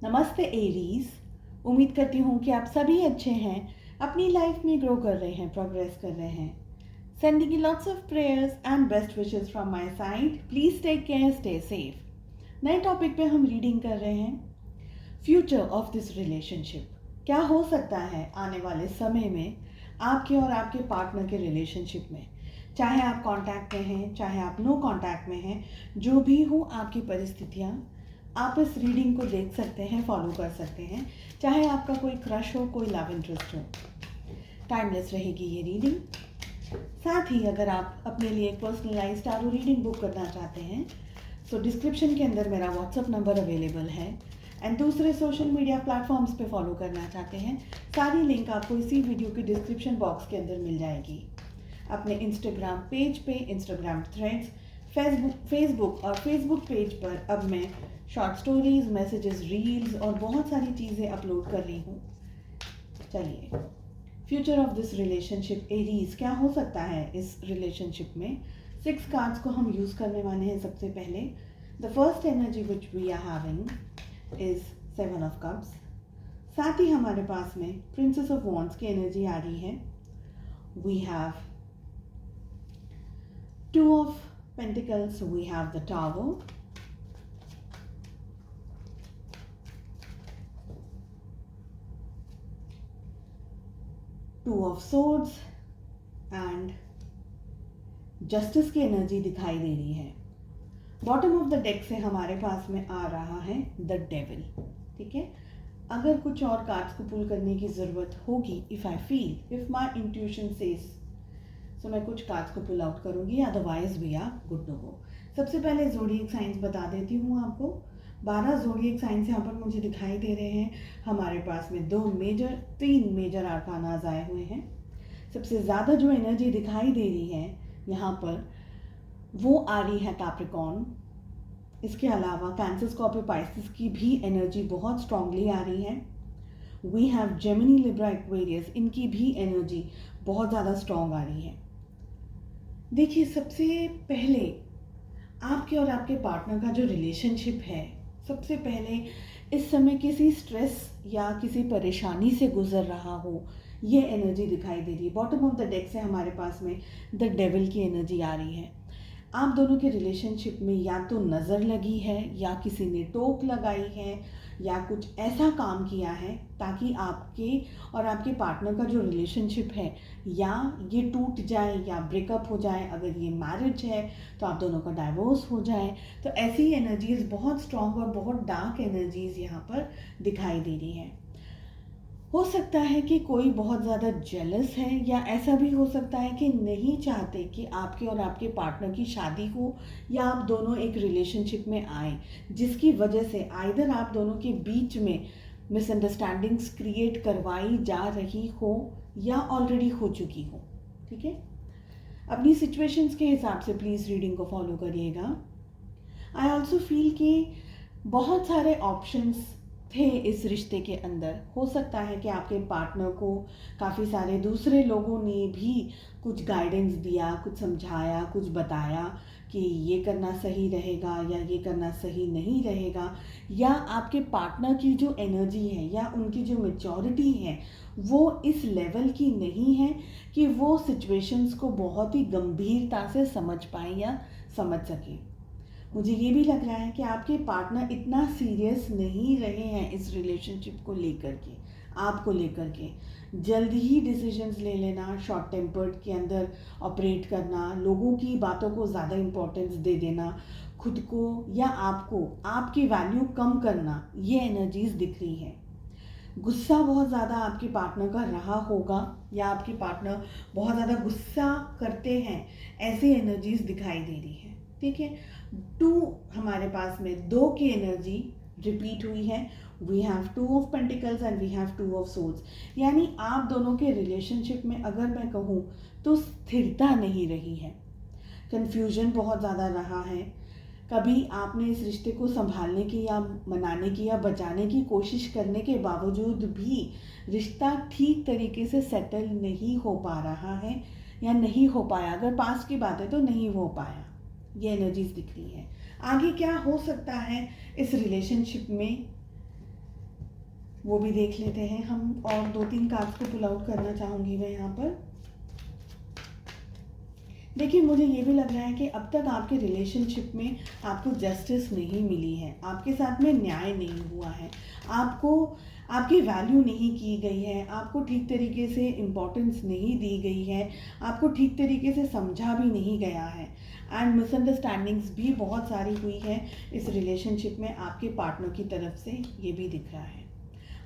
नमस्ते एरीज। उम्मीद करती हूँ कि आप सभी अच्छे हैं, अपनी लाइफ में ग्रो कर रहे हैं, प्रोग्रेस कर रहे हैं। Sending you lots of prayers and best wishes from my side. Please take care, stay safe. नए टॉपिक पे हम रीडिंग कर रहे हैं फ्यूचर ऑफ दिस रिलेशनशिप। क्या हो सकता है आने वाले समय में आपके और आपके पार्टनर के रिलेशनशिप में, चाहे आप कांटेक्ट में हैं, चाहे आप नो कांटेक्ट में हैं, जो भी हो आपकी परिस्थितियाँ, आप इस रीडिंग को देख सकते हैं, फॉलो कर सकते हैं। चाहे आपका कोई क्रश हो, कोई लव इंटरेस्ट हो, टाइमलेस रहेगी ये रीडिंग। साथ ही अगर आप अपने लिए एक पर्सनलाइज्ड टारो रीडिंग बुक करना चाहते हैं तो डिस्क्रिप्शन के अंदर मेरा व्हाट्सअप नंबर अवेलेबल है। एंड दूसरे सोशल मीडिया प्लेटफॉर्म्स पे फॉलो करना चाहते हैं, सारी लिंक आपको इसी वीडियो के डिस्क्रिप्शन बॉक्स के अंदर मिल जाएगी। अपने इंस्टाग्राम पेज पे, इंस्टाग्राम थ्रेड्स, फेसबुक और फेसबुक पेज पर अब मैं शॉर्ट स्टोरीज, मैसेजेस, रील्स और बहुत सारी चीज़ें अपलोड कर रही हूँ। चलिए, future of this relationship Aries, क्या हो सकता है इस रिलेशनशिप में। 6 कार्ड्स को हम यूज़ करने वाले हैं। सबसे पहले the first energy which we are having is 7 of cups. साथ ही हमारे पास में प्रिंसेस ऑफ वॉन्ड्स की एनर्जी आ रही है। We have 2 of Pentacles, we have the Tower, 2 of Swords and Justice की एनर्जी दिखाई दे रही है। बॉटम ऑफ द डेक से हमारे पास में आ रहा है द डेविल। ठीक है, अगर कुछ और कार्ड्स को पुल करने की ज़रूरत होगी, if I feel, if my intuition says, so मैं कुछ कार्ड्स को पुल आउट करूंगी, otherwise we are good to go. सबसे पहले ज़ोडिएक साइंस बता देती हूँ आपको। 12 ज़ोडिएक साइंस यहाँ पर मुझे दिखाई दे रहे हैं। हमारे पास में 3 मेजर आर्कानाज आए हुए हैं। सबसे ज़्यादा जो एनर्जी दिखाई दे रही है यहाँ पर वो आ रही है कैप्रिकॉर्न। इसके अलावा कैंसर, स्कॉर्पियो, पाइसेस की भी एनर्जी बहुत स्ट्रांगली आ रही है। We have Gemini, Libra, Aquarius, इनकी भी एनर्जी बहुत ज़्यादा स्ट्रांग आ रही है। देखिए, सबसे पहले आपके और आपके पार्टनर का जो रिलेशनशिप है, सबसे पहले इस समय किसी स्ट्रेस या किसी परेशानी से गुजर रहा हो, ये एनर्जी दिखाई दे रही है। बॉटम ऑफ द डेक से हमारे पास में द डेविल की एनर्जी आ रही है। आप दोनों के रिलेशनशिप में या तो नज़र लगी है, या किसी ने टोक लगाई है, या कुछ ऐसा काम किया है ताकि आपके और आपके पार्टनर का जो रिलेशनशिप है या ये टूट जाए या ब्रेकअप हो जाए। अगर ये मैरिज है तो आप दोनों का डाइवोर्स हो जाए। तो ऐसी एनर्जीज़, बहुत स्ट्रॉन्ग और बहुत डार्क एनर्जीज़ यहाँ पर दिखाई दे रही हैं। हो सकता है कि कोई बहुत ज़्यादा जेलस है, या ऐसा भी हो सकता है कि नहीं चाहते कि आपके और आपके पार्टनर की शादी हो या आप दोनों एक रिलेशनशिप में आए, जिसकी वजह से आइदर आप दोनों के बीच में मिसअंडरस्टैंडिंग्स क्रिएट करवाई जा रही हो या ऑलरेडी हो चुकी हो। ठीक है, अपनी सिचुएशंस के हिसाब से प्लीज़ रीडिंग को फॉलो करिएगा। आई ऑल्सो फील कि बहुत सारे ऑप्शंस थे इस रिश्ते के अंदर। हो सकता है कि आपके पार्टनर को काफ़ी सारे दूसरे लोगों ने भी कुछ गाइडेंस दिया, कुछ समझाया, कुछ बताया कि ये करना सही रहेगा या ये करना सही नहीं रहेगा, या आपके पार्टनर की जो एनर्जी है या उनकी जो मैच्योरिटी है वो इस लेवल की नहीं है कि वो सिचुएशंस को बहुत ही गंभीरता से समझ पाए या समझ सके। मुझे ये भी लग रहा है कि आपके पार्टनर इतना सीरियस नहीं रहे हैं इस रिलेशनशिप को लेकर के, आपको लेकर के। जल्द ही डिसीजंस ले लेना, शॉर्ट टेम्पर्ड के अंदर ऑपरेट करना, लोगों की बातों को ज़्यादा इम्पोर्टेंस दे देना, खुद को या आपको, आपकी वैल्यू कम करना, ये एनर्जीज दिख रही हैं। गुस्सा बहुत ज़्यादा आपके पार्टनर का रहा होगा, या आपके पार्टनर बहुत ज़्यादा गुस्सा करते हैं, ऐसी एनर्जीज दिखाई दे रही है। ठीक है, 2 हमारे पास में 2 की एनर्जी रिपीट हुई है। We have 2 of pentacles and we have 2 of swords. यानी आप दोनों के रिलेशनशिप में अगर मैं कहूँ तो स्थिरता नहीं रही है, कन्फ्यूजन बहुत ज़्यादा रहा है। कभी आपने इस रिश्ते को संभालने की या मनाने की या बचाने की कोशिश करने के बावजूद भी रिश्ता ठीक तरीके से सेटल नहीं हो पा रहा है या नहीं हो पाया। अगर पास्ट की बात है तो नहीं हो पाया, ये एनर्जीज दिख रही है। आगे क्या हो सकता है इस रिलेशनशिप में, वो भी देख लेते हैं हम। और 2-3 कार्ड्स को पुल आउट करना चाहूँगी मैं यहाँ पर। देखिए, मुझे ये भी लग रहा है कि अब तक आपके रिलेशनशिप में आपको जस्टिस नहीं मिली है, आपके साथ में न्याय नहीं हुआ है, आपको आपकी वैल्यू नहीं की गई है, आपको ठीक तरीके से इम्पोर्टेंस नहीं दी गई है, आपको ठीक तरीके से समझा भी नहीं गया है एंड मिसअंडरस्टैंडिंग्स भी बहुत सारी हुई है इस रिलेशनशिप में आपके पार्टनर की तरफ से, ये भी दिख रहा है।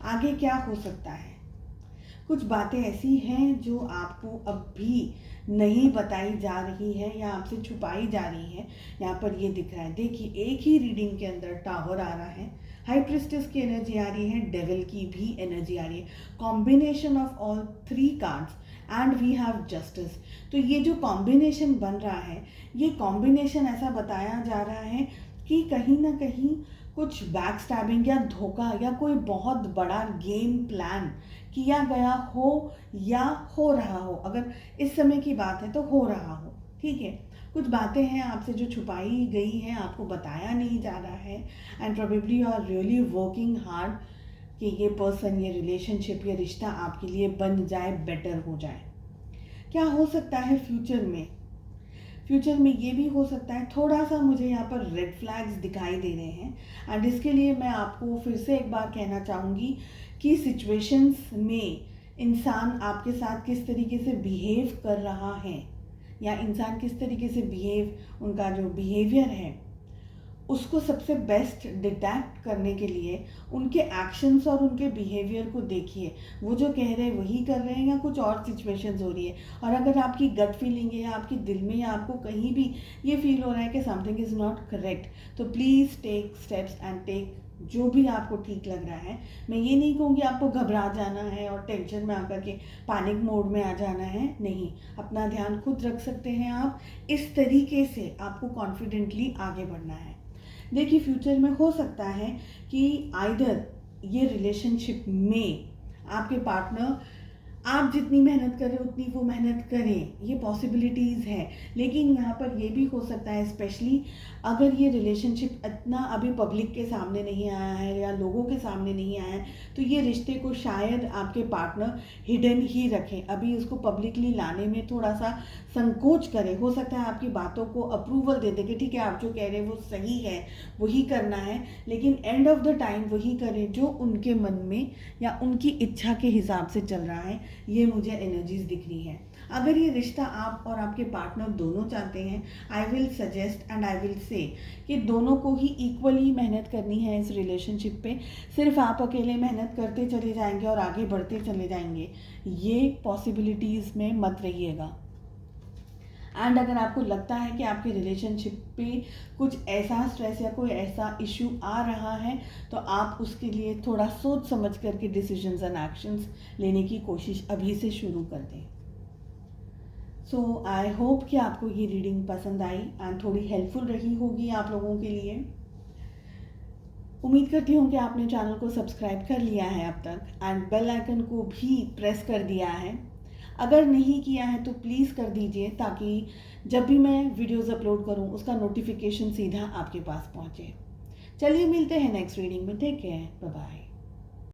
आगे क्या हो सकता है? कुछ बातें ऐसी हैं जो आपको अब भी नहीं बताई जा रही है या आपसे छुपाई जा रही है, यहाँ पर ये दिख रहा है। देखिए, एक ही रीडिंग के अंदर टावर आ रहा है, हाई प्रिस्टेस की एनर्जी आ रही है, डेविल की भी एनर्जी आ रही है, combination of all 3 cards and we have justice. तो ये जो कॉम्बिनेशन बन रहा है, ये कॉम्बिनेशन ऐसा बताया जा रहा है कि कहीं ना कहीं कुछ बैक स्टैबिंग या धोखा या कोई बहुत बड़ा गेम प्लान किया गया हो या हो रहा हो। अगर इस समय की बात है तो हो रहा हो, ठीक है। कुछ बातें हैं आपसे जो छुपाई गई हैं, आपको बताया नहीं जा रहा है and probably you are really working hard कि ये पर्सन, ये रिलेशनशिप, ये रिश्ता आपके लिए बन जाए, बेटर हो जाए। क्या हो सकता है फ्यूचर में? फ्यूचर में ये भी हो सकता है, थोड़ा सा मुझे यहाँ पर रेड फ्लैग्स दिखाई दे रहे हैं एंड इसके लिए मैं आपको फिर से एक बार कहना चाहूँगी कि सिचुएशंस में इंसान आपके साथ किस तरीके से बिहेव कर रहा है या इंसान किस तरीके से उनका जो बिहेवियर है उसको सबसे बेस्ट डिटेक्ट करने के लिए उनके एक्शंस और उनके बिहेवियर को देखिए। वो जो कह रहे हैं वही कर रहे हैं या कुछ और सिचुएशंस हो रही है। और अगर आपकी गट फीलिंग है या आपके दिल में या आपको कहीं भी ये फील हो रहा है कि समथिंग इज़ नॉट करेक्ट, तो please take steps and take जो भी आपको ठीक लग रहा है। मैं ये नहीं कहूँगी आपको घबरा जाना है और टेंशन में आकर के पैनिक मोड में आ जाना है, नहीं। अपना ध्यान खुद रख सकते हैं आप। इस तरीके से आपको कॉन्फिडेंटली आगे बढ़ना है। देखिए, फ्यूचर में हो सकता है कि आइदर ये रिलेशनशिप में आपके पार्टनर आप जितनी मेहनत करें उतनी वो मेहनत करें, ये पॉसिबिलिटीज़ है। लेकिन यहाँ पर ये भी हो सकता है, स्पेशली अगर ये रिलेशनशिप इतना अभी पब्लिक के सामने नहीं आया है या लोगों के सामने नहीं आया है, तो ये रिश्ते को शायद आपके पार्टनर हिडन ही रखें, अभी उसको पब्लिकली लाने में थोड़ा सा संकोच करें। हो सकता है आपकी बातों को अप्रूवल दे दे कि ठीक है, आप जो कह रहे हैं वो सही है, वही करना है, लेकिन एंड ऑफ द टाइम वही करें जो उनके मन में या उनकी इच्छा के हिसाब से चल रहा है। ये मुझे एनर्जीज दिख रही है। अगर ये रिश्ता आप और आपके पार्टनर दोनों चाहते हैं, I will suggest and I will say कि दोनों को ही इक्वली मेहनत करनी है इस रिलेशनशिप पे। सिर्फ आप अकेले मेहनत करते चले जाएंगे और आगे बढ़ते चले जाएंगे, ये पॉसिबिलिटीज़ में मत रहिएगा। एंड अगर आपको लगता है कि आपके रिलेशनशिप पे कुछ ऐसा स्ट्रेस या कोई ऐसा इशू आ रहा है, तो आप उसके लिए थोड़ा सोच समझ करके डिसीजंस एंड एक्शंस लेने की कोशिश अभी से शुरू कर दें। सो आई होप कि आपको ये रीडिंग पसंद आई एंड थोड़ी हेल्पफुल रही होगी आप लोगों के लिए। उम्मीद करती हूँ कि आपने चैनल को सब्सक्राइब कर लिया है अब तक एंड बेल आइकन को भी प्रेस कर दिया है। अगर नहीं किया है तो प्लीज़ कर दीजिए, ताकि जब भी मैं वीडियोस अपलोड करूं उसका नोटिफिकेशन सीधा आपके पास पहुंचे। चलिए, मिलते हैं नेक्स्ट रीडिंग में। Take care, bye bye.